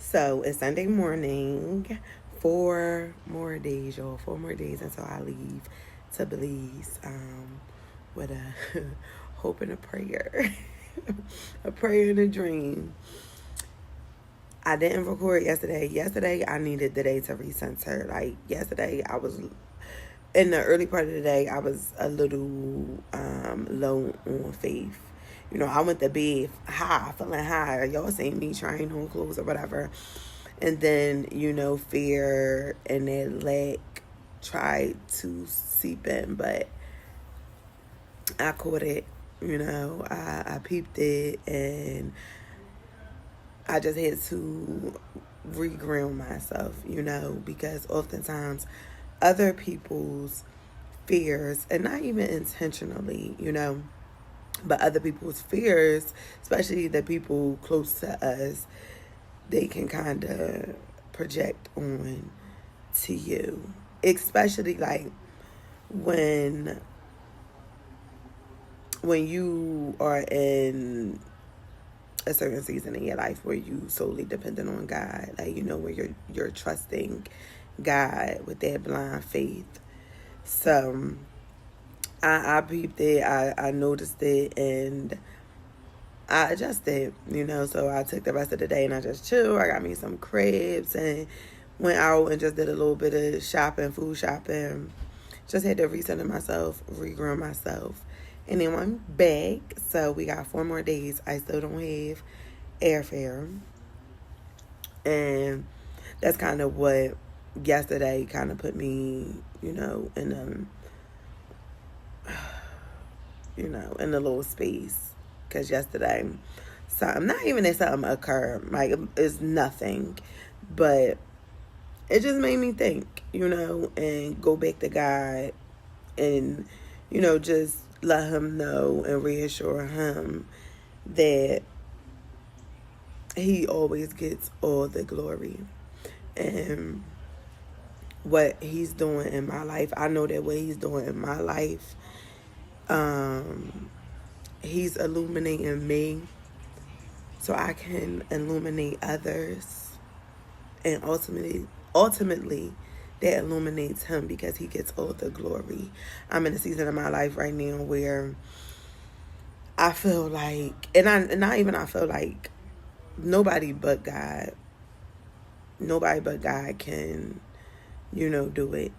So it's Sunday morning. 4 more days, y'all. 4 more days until I leave to Belize. With a hope and a prayer, a prayer and a dream. I didn't record yesterday. Yesterday, I needed the day to recenter. Like yesterday, I was in the early part of the day. I was a little low on faith. I went to bed high, feeling high. Y'all seen me trying on clothes or whatever. And then, fear and that lack tried to seep in, but I caught it. I peeped it, and I just had to reground myself, because oftentimes other people's fears, and not even intentionally, but other people's fears, especially the people close to us, they can kind of project on to you, especially like when you are in a certain season in your life where you solely dependent on God, like where you're trusting God with that blind faith. So I peeped it, I noticed it, and I adjusted, so I took the rest of the day and I just chilled. I got me some crabs and went out and just did a little bit of shopping, food shopping. Just had to recenter myself, reground myself. And then I'm back. So we got 4 more days. I still don't have airfare. And that's kind of what yesterday kind of put me, in a little space. Because yesterday, not even that something occurred. Like, it's nothing. But it just made me think, and go back to God and, just let him know and reassure him that he always gets all the glory. And what he's doing in my life, I know that what he's doing in my life, he's illuminating me so I can illuminate others. And ultimately, that illuminates him because he gets all the glory. I'm in a season of my life right now where I feel like, I feel like nobody but God can, do it.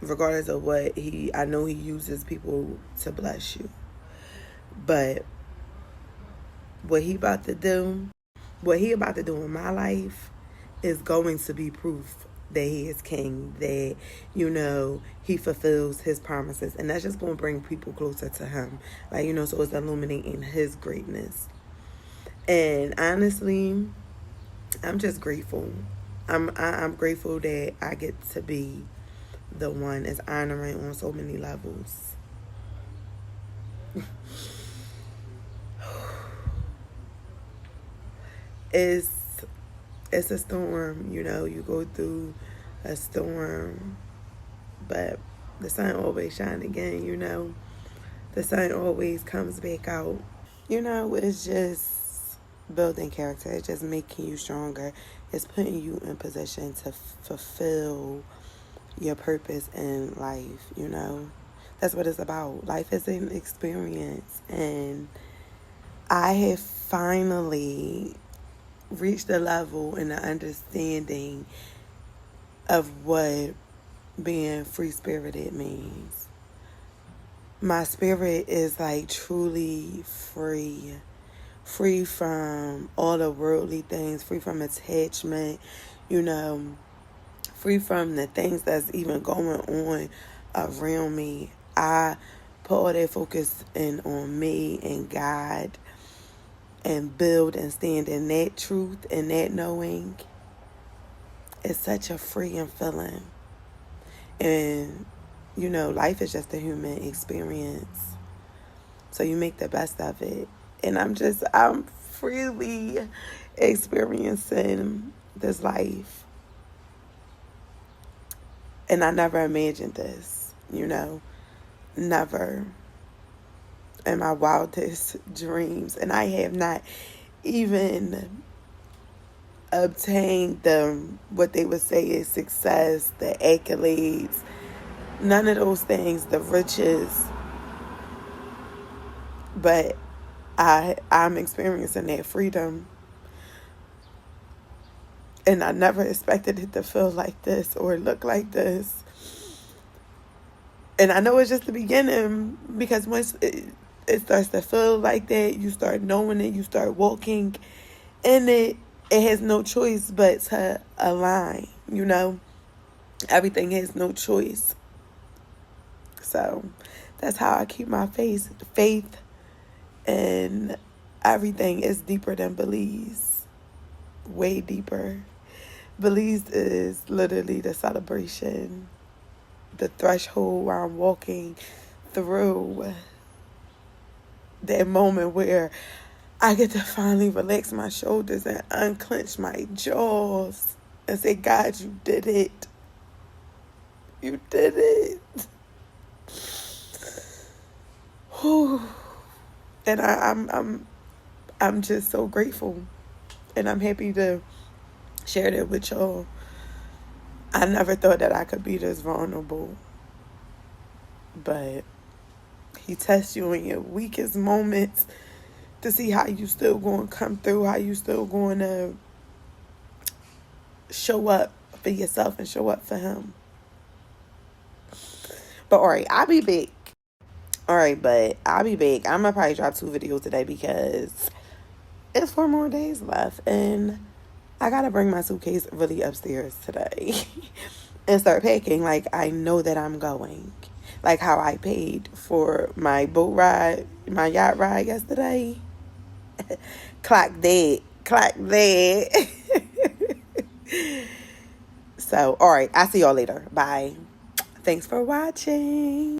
Regardless of what I know he uses people to bless you. But what he about to do in my life is going to be proof that he is king, that, he fulfills his promises. And that's just going to bring people closer to him. Like, so it's illuminating his greatness. And honestly, I'm just grateful. I'm grateful that I get to be the one that's honoring on so many levels. It's a storm, you go through a storm, but the sun always shines again, the sun always comes back out. It's just building character. It's just making you stronger. It's putting you in position to fulfill your purpose in life, That's what it's about. Life is an experience, and I have finally reached a level and an understanding of what being free-spirited means. My spirit is like truly free from all the worldly things, free from attachment, free from the things that's even going on around me. I put all that focus in on me and God, and build and stand in that truth and that knowing. It's such a freeing feeling. And, life is just a human experience. So you make the best of it. And I'm freely experiencing this life. And I never imagined this, never in my wildest dreams. And I have not even obtain what they would say is success, the accolades, none of those things, the riches. But I'm experiencing that freedom. And I never expected it to feel like this or look like this. And I know it's just the beginning, because once it starts to feel like that, you start knowing it, you start walking in it, it has no choice but to align, Everything has no choice. So that's how I keep my faith, and everything is deeper than Belize. Way deeper. Belize is literally the celebration, the threshold where I'm walking through that moment where I get to finally relax my shoulders and unclench my jaws and say, God, you did it. You did it. Whew. And I'm just so grateful, and I'm happy to share that with y'all. I never thought that I could be this vulnerable, but he tests you in your weakest moments to see how you still going to come through, how you still going to show up for yourself and show up for him. But all right, I'll be back. All right, but I'll be back. I'm going to probably drop 2 videos today because it's 4 more days left, and I got to bring my suitcase really upstairs today and start packing like I know that I'm going. Like how I paid for my boat ride, my yacht ride yesterday. Clock that. So, all right. I'll see y'all later. Bye. Thanks for watching.